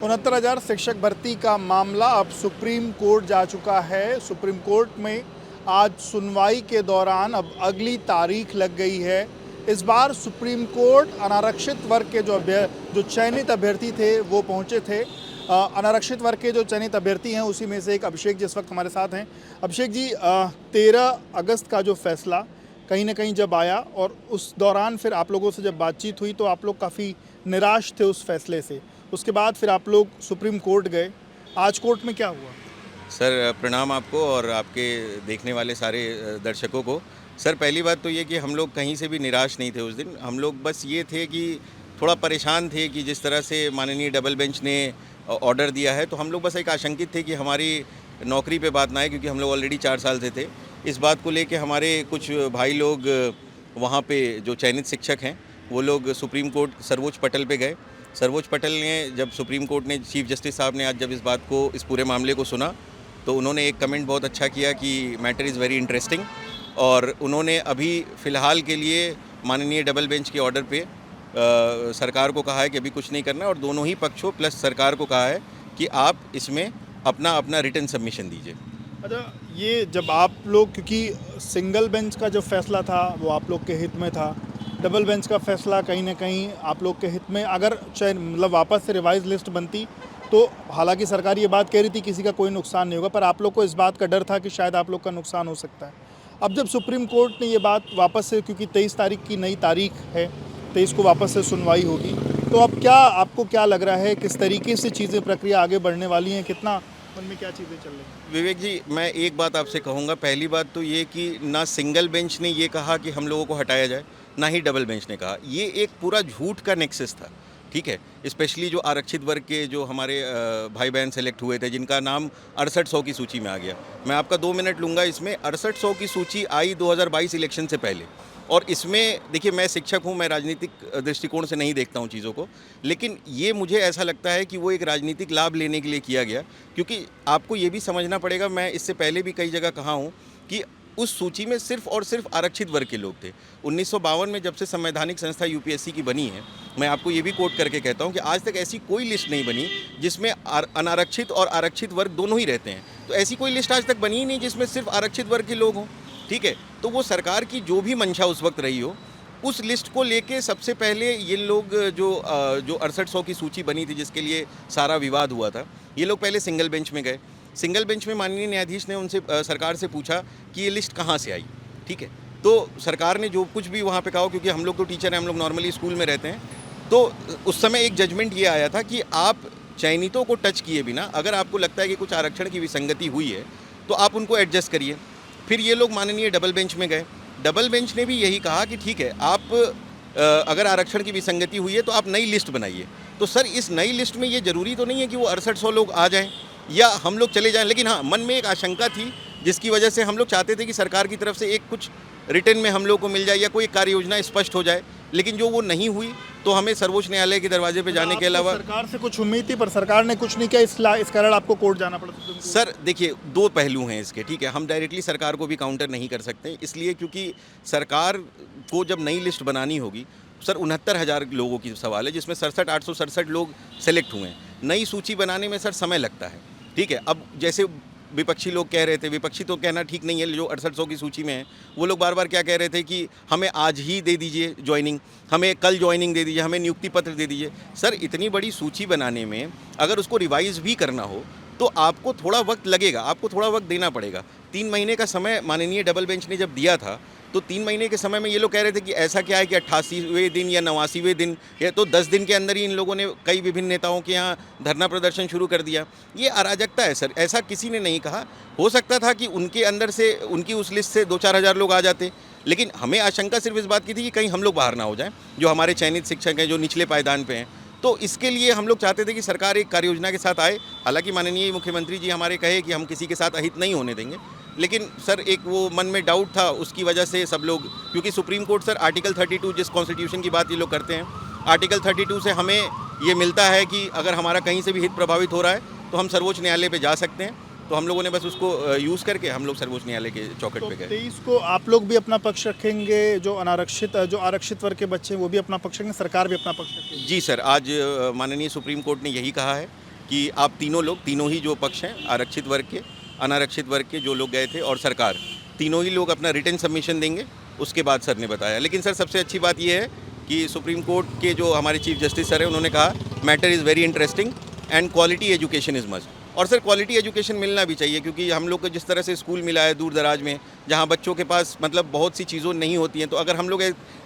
69,000 शिक्षक भर्ती का मामला अब सुप्रीम कोर्ट जा चुका है। सुप्रीम कोर्ट में आज सुनवाई के दौरान अब अगली तारीख लग गई है। इस बार सुप्रीम कोर्ट अनारक्षित वर्ग के जो चयनित अभ्यर्थी थे वो पहुंचे थे। अनारक्षित वर्ग के जो चयनित अभ्यर्थी हैं उसी में से एक अभिषेक जी इस वक्त हमारे साथ हैं। अभिषेक जी, 13 अगस्त का जो फैसला कहीं ना कहीं जब आया और उस दौरान फिर आप लोगों से जब बातचीत हुई तो आप लोग काफ़ी निराश थे उस फैसले से। उसके बाद फिर आप लोग सुप्रीम कोर्ट गए। आज कोर्ट में क्या हुआ? सर प्रणाम आपको और आपके देखने वाले सारे दर्शकों को। सर पहली बात तो ये कि हम लोग कहीं से भी निराश नहीं थे उस दिन। हम लोग बस ये थे कि थोड़ा परेशान थे कि जिस तरह से माननीय डबल बेंच ने ऑर्डर दिया है, तो हम लोग बस एक आशंकित थे कि हमारी नौकरी पे बात ना आए, क्योंकि हम लोग ऑलरेडी 4 साल से थे। इस बात को लेके हमारे कुछ भाई लोग वहाँ पे जो चयनित शिक्षक हैं वो लोग सुप्रीम कोर्ट सर्वोच्च पटल पे गए। सर्वोच्च पटल ने जब सुप्रीम कोर्ट ने चीफ जस्टिस साहब ने आज जब इस बात को, इस पूरे मामले को सुना, तो उन्होंने एक कमेंट बहुत अच्छा किया कि मैटर इज़ वेरी इंटरेस्टिंग। और उन्होंने अभी फ़िलहाल के लिए माननीय डबल बेंच के ऑर्डर पे सरकार को कहा है कि अभी कुछ नहीं करना है, और दोनों ही पक्षों प्लस सरकार को कहा है कि आप इसमें अपना अपना रिटर्न सबमिशन दीजिए। अच्छा, ये जब आप लोग, क्योंकि सिंगल बेंच का जो फैसला था वो आप लोग के हित में था, डबल बेंच का फैसला कहीं ना कहीं आप लोग के हित में, अगर मतलब वापस से रिवाइज लिस्ट बनती तो हालांकि सरकार ये बात कह रही थी किसी का कोई नुकसान नहीं होगा, पर आप लोग को इस बात का डर था कि शायद आप लोग का नुकसान हो सकता है। अब जब सुप्रीम कोर्ट ने ये बात वापस से, क्योंकि 23 तारीख की नई तारीख है, 23 को वापस से सुनवाई होगी, तो अब क्या आपको क्या लग रहा है, किस तरीके से चीज़ें प्रक्रिया आगे बढ़ने वाली हैं, कितना मन में क्या चीज़ें चल रही हैं? विवेक जी, मैं एक बात आपसे कहूँगा। पहली बात तो ये कि ना सिंगल बेंच ने ये कहा कि हम लोगों को हटाया जाए, ना ही डबल बेंच ने कहा। ये एक पूरा झूठ का नेक्सस था, ठीक है। स्पेशली जो आरक्षित वर्ग के जो हमारे भाई बहन सेलेक्ट हुए थे, जिनका नाम 6800 की सूची में आ गया। मैं आपका 2 मिनट लूँगा इसमें। 6800 की सूची आई 2022 इलेक्शन से पहले, और इसमें देखिए, मैं शिक्षक हूँ, मैं राजनीतिक दृष्टिकोण से नहीं देखता हूँ चीज़ों को, लेकिन ये मुझे ऐसा लगता है कि वो एक राजनीतिक लाभ लेने के लिए किया गया। क्योंकि आपको ये भी समझना पड़ेगा, मैं इससे पहले भी कई जगह कहा हूँ कि उस सूची में सिर्फ और सिर्फ आरक्षित वर्ग के लोग थे। 1952 में जब से संवैधानिक संस्था यूपीएससी की बनी है, मैं आपको ये भी कोट करके कहता हूँ कि आज तक ऐसी कोई लिस्ट नहीं बनी जिसमें अनारक्षित और आरक्षित वर्ग दोनों ही रहते हैं। तो ऐसी कोई लिस्ट आज तक बनी ही नहीं जिसमें सिर्फ आरक्षित वर्ग के लोग हों, ठीक है। तो वो सरकार की जो भी मंशा उस वक्त रही हो, उस लिस्ट को लेके सबसे पहले ये लोग जो 6800 की सूची बनी थी, जिसके लिए सारा विवाद हुआ था, ये लोग पहले सिंगल बेंच में गए। सिंगल बेंच में माननीय न्यायाधीश ने उनसे सरकार से पूछा कि ये लिस्ट कहाँ से आई, ठीक है। तो सरकार ने जो कुछ भी वहाँ पे कहा, क्योंकि हम लोग तो टीचर हैं, हम लोग नॉर्मली स्कूल में रहते हैं, तो उस समय एक जजमेंट ये आया था कि आप चयनितों को टच किए बिना, अगर आपको लगता है कि कुछ आरक्षण की विसंगति हुई है, तो आप उनको एडजस्ट करिए। फिर ये लोग माननीय डबल बेंच में गए। डबल बेंच ने भी यही कहा कि ठीक है, आप अगर आरक्षण की विसंगति हुई है तो आप नई लिस्ट बनाइए। तो सर, इस नई लिस्ट में ये ज़रूरी तो नहीं है कि वो 6800 लोग आ जाएं या हम लोग चले जाएं, लेकिन हाँ, मन में एक आशंका थी जिसकी वजह से हम लोग चाहते थे कि सरकार की तरफ से एक कुछ रिटर्न में हम लोग को मिल जाए या कोई कार्य योजना स्पष्ट हो जाए। लेकिन जो वो नहीं हुई, तो हमें सर्वोच्च न्यायालय के दरवाजे पे जाने के अलावा सरकार से कुछ उम्मीद थी पर सरकार ने कुछ नहीं किया, इस कारण आपको कोर्ट जाना पड़ा। सर देखिए, 2 पहलू हैं इसके, ठीक है। हम डायरेक्टली सरकार को भी काउंटर नहीं कर सकते, इसलिए क्योंकि सरकार को जब नई लिस्ट बनानी होगी, सर 69,000 लोगों की सवाल है, जिसमें 67,867 लोग सेलेक्ट हुए हैं। नई सूची बनाने में सर समय लगता है, ठीक है। अब जैसे विपक्षी लोग कह रहे थे, विपक्षी तो कहना ठीक नहीं है, जो 6800 की सूची में है, वो लोग बार बार क्या कह रहे थे कि हमें आज ही दे दीजिए ज्वाइनिंग, हमें कल ज्वाइनिंग दे दीजिए, हमें नियुक्ति पत्र दे दीजिए। सर, इतनी बड़ी सूची बनाने में अगर उसको रिवाइज़ भी करना हो तो आपको थोड़ा वक्त लगेगा, आपको थोड़ा वक्त देना पड़ेगा। 3 महीने का समय माननीय डबल बेंच ने जब दिया था, तो 3 महीने के समय में ये लोग कह रहे थे कि ऐसा क्या है कि 88वें दिन या 89वें दिन, या तो 10 दिन के अंदर ही इन लोगों ने कई विभिन्न नेताओं के यहाँ धरना प्रदर्शन शुरू कर दिया। ये अराजकता है सर, ऐसा किसी ने नहीं कहा। हो सकता था कि उनके अंदर से, उनकी उस लिस्ट से 2-4 हज़ार लोग आ जाते, लेकिन हमें आशंका सिर्फ इस बात की थी कि कहीं हम लोग बाहर ना हो जाएं, जो हमारे चयनित शिक्षक हैं, जो निचले पायदान पे हैं। तो इसके लिए हम लोग चाहते थे कि सरकार एक कार्य योजना के साथ आए। हालांकि माननीय मुख्यमंत्री जी हमारे कहे कि हम किसी के साथ अहित नहीं होने देंगे, लेकिन सर एक वो मन में डाउट था, उसकी वजह से सब लोग, क्योंकि सुप्रीम कोर्ट सर आर्टिकल 32, जिस कॉन्स्टिट्यूशन की बात ये लोग करते हैं, आर्टिकल 32 से हमें ये मिलता है कि अगर हमारा कहीं से भी हित प्रभावित हो रहा है तो हम सर्वोच्च न्यायालय पे जा सकते हैं। तो हम लोगों ने बस उसको यूज़ करके हम लोग सर्वोच्च न्यायालय के चौखट पे गए। 23 को आप लोग भी अपना पक्ष रखेंगे, जो आरक्षित वर्ग के बच्चे हैं वो भी अपना पक्ष रखेंगे, सरकार भी अपना पक्ष रखेगी? जी सर, आज माननीय सुप्रीम कोर्ट ने यही कहा है कि आप तीनों ही जो पक्ष हैं, आरक्षित वर्ग के, अनारक्षित वर्ग के जो लोग गए थे और सरकार, तीनों ही लोग अपना रिटन सबमिशन देंगे, उसके बाद सर ने बताया। लेकिन सर सबसे अच्छी बात ये है कि सुप्रीम कोर्ट के जो हमारे चीफ जस्टिस सर हैं, उन्होंने कहा matter is very interesting and quality education is must. और सर क्वालिटी एजुकेशन मिलना भी चाहिए, क्योंकि हम लोग को जिस तरह से स्कूल मिला है दूर दराज में, जहाँ बच्चों के पास मतलब बहुत सी चीज़ों नहीं होती हैं, तो अगर हम लोग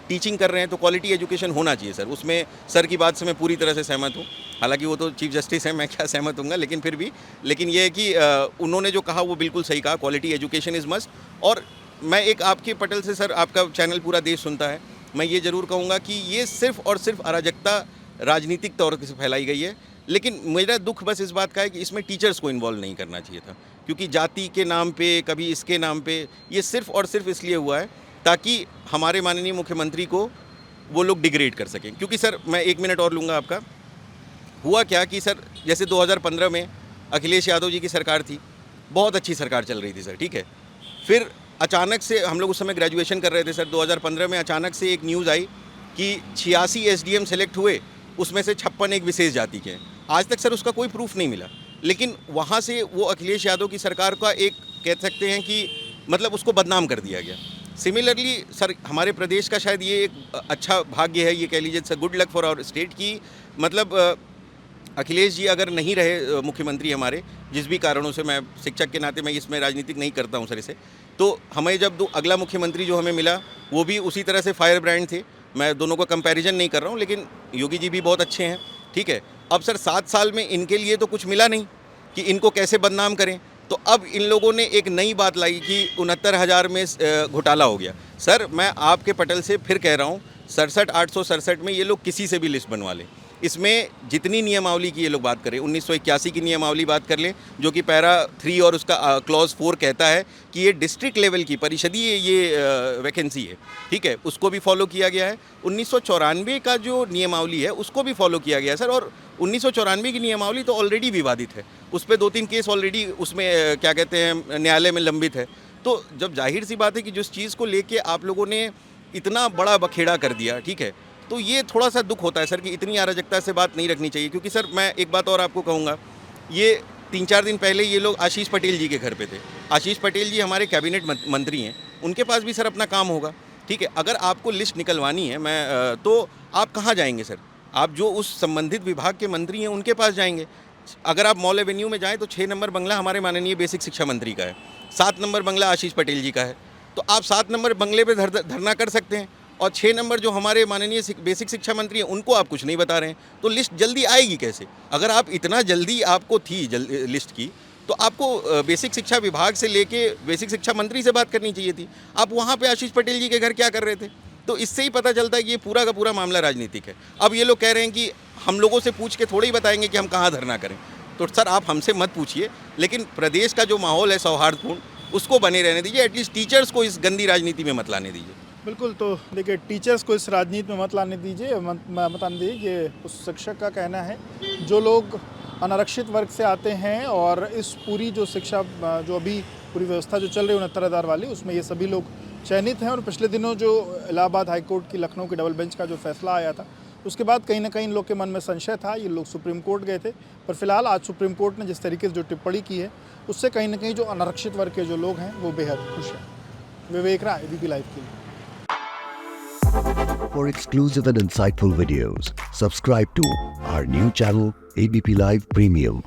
टीचिंग कर रहे हैं तो क्वालिटी एजुकेशन होना चाहिए सर। उसमें सर की बात से मैं पूरी तरह से सहमत हूँ। हालांकि वो तो चीफ जस्टिस हैं, मैं क्या सहमत हूँगा, लेकिन फिर भी ये है कि उन्होंने जो कहा वो बिल्कुल सही कहा, क्वालिटी एजुकेशन इज़ मस्ट। और मैं एक आपके पटल से सर, आपका चैनल पूरा देश सुनता है, मैं ये ज़रूर कहूँगा कि ये सिर्फ और सिर्फ अराजकता राजनीतिक तौर से फैलाई गई है। लेकिन मेरा दुख बस इस बात का है कि इसमें टीचर्स को इन्वॉल्व नहीं करना चाहिए था, क्योंकि जाति के नाम पे, कभी इसके नाम पे, ये सिर्फ और सिर्फ इसलिए हुआ है ताकि हमारे माननीय मुख्यमंत्री को वो लोग डिग्रेड कर सकें। क्योंकि सर मैं 1 मिनट और लूँगा आपका। हुआ क्या कि सर जैसे 2015 में अखिलेश यादव जी की सरकार थी, बहुत अच्छी सरकार चल रही थी सर, ठीक है। फिर अचानक से हम लोग उस समय ग्रेजुएशन कर रहे थे सर, 2015 में अचानक से एक न्यूज़ आई कि 86 एसडीएम सेलेक्ट हुए, उसमें से 56 एक विशेष जाति के हैं। आज तक सर उसका कोई प्रूफ नहीं मिला, लेकिन वहाँ से वो अखिलेश यादव की सरकार का एक कह सकते हैं कि मतलब उसको बदनाम कर दिया गया। सिमिलरली सर हमारे प्रदेश का शायद ये एक अच्छा भाग्य है, ये कह लीजिए sir, good luck for our state की मतलब अखिलेश जी अगर नहीं रहे मुख्यमंत्री हमारे, जिस भी कारणों से, मैं शिक्षक के नाते मैं इसमें राजनीतिक नहीं करता हूँ सर इसे, तो हमें जब अगला मुख्यमंत्री जो हमें मिला वो भी उसी तरह से फायर ब्रांड थे। मैं दोनों का कंपैरिजन नहीं कर रहा हूँ, लेकिन योगी जी भी बहुत अच्छे हैं, ठीक है। अब सर 7 साल में इनके लिए तो कुछ मिला नहीं कि इनको कैसे बदनाम करें, तो अब इन लोगों ने एक नई बात लाई कि 69,000 में घोटाला हो गया। सर मैं आपके पटल से फिर कह रहा हूँ, 67,867 में ये लोग किसी से भी लिस्ट बनवा लें। इसमें जितनी नियमावली की ये लोग बात करें, 1981 की नियमावली बात कर लें, जो कि पैरा 3 और उसका क्लॉज 4 कहता है कि ये डिस्ट्रिक्ट लेवल की परिषदीय ये वैकेंसी है, ठीक है, उसको भी फॉलो किया गया है। 1994 का जो नियमावली है उसको भी फॉलो किया गया है सर, और 1994 की नियमावली तो ऑलरेडी विवादित है, उस पर 2-3 केस ऑलरेडी उसमें क्या कहते हैं न्यायालय में लंबित है। तो जब जाहिर सी बात है कि जिस चीज़ को लेके आप लोगों ने इतना बड़ा बखेड़ा कर दिया, ठीक है, तो ये थोड़ा सा दुख होता है सर कि इतनी अराजकता से बात नहीं रखनी चाहिए। क्योंकि सर मैं एक बात और आपको कहूँगा, ये 3-4 दिन पहले ये लोग आशीष पटेल जी के घर पे थे। आशीष पटेल जी हमारे कैबिनेट मंत्री हैं, उनके पास भी सर अपना काम होगा, ठीक है। अगर आपको लिस्ट निकलवानी है तो आप कहाँ जाएंगे सर? आप जो उस संबंधित विभाग के मंत्री हैं उनके पास जाएंगे। अगर आप मॉल एवेन्यू में जाएँ तो 6 नंबर बंगला हमारे माननीय बेसिक शिक्षा मंत्री का है, 7 नंबर बंगला आशीष पटेल जी का है, तो आप 7 नंबर बंगले पर धरना कर सकते हैं, और 6 नंबर जो हमारे माननीय बेसिक शिक्षा मंत्री हैं उनको आप कुछ नहीं बता रहे हैं, तो लिस्ट जल्दी आएगी कैसे? अगर आप इतना जल्दी आपको थी लिस्ट की, तो आपको बेसिक शिक्षा विभाग से लेके बेसिक शिक्षा मंत्री से बात करनी चाहिए थी। आप वहाँ पे आशीष पटेल जी के घर क्या कर रहे थे? तो इससे ही पता चलता है कि ये पूरा का पूरा मामला राजनीतिक है। अब ये लोग कह रहे हैं कि हम लोगों से पूछ के थोड़े ही बताएंगे कि हम कहाँ धरना करें, तो सर आप हमसे मत पूछिए, लेकिन प्रदेश का जो माहौल है सौहार्दपूर्ण, उसको बने रहने दीजिए। एटलीस्ट टीचर्स को इस गंदी राजनीति में मत लाने दीजिए। बिल्कुल, तो देखिए टीचर्स को इस राजनीति में मत लाने दीजिए, मत आने दीजिए। ये उस शिक्षक का कहना है। जो लोग अनारक्षित वर्ग से आते हैं और इस पूरी जो शिक्षा जो अभी पूरी व्यवस्था जो चल रही है 69,000 वाली, उसमें ये सभी लोग चयनित हैं। और पिछले दिनों जो इलाहाबाद हाईकोर्ट की लखनऊ की डबल बेंच का जो फैसला आया था, उसके बाद कहीं ना कहीं इन लोग के मन में संशय था, ये लोग सुप्रीम कोर्ट गए थे। पर फिलहाल आज सुप्रीम कोर्ट ने जिस तरीके से जो टिप्पणी की है, उससे कहीं ना कहीं जो अनारक्षित वर्ग के जो लोग हैं वो बेहद खुश हैं। विवेक राय, ABP लाइव के लिए। For exclusive and insightful videos, subscribe to our new channel ABP Live Premium.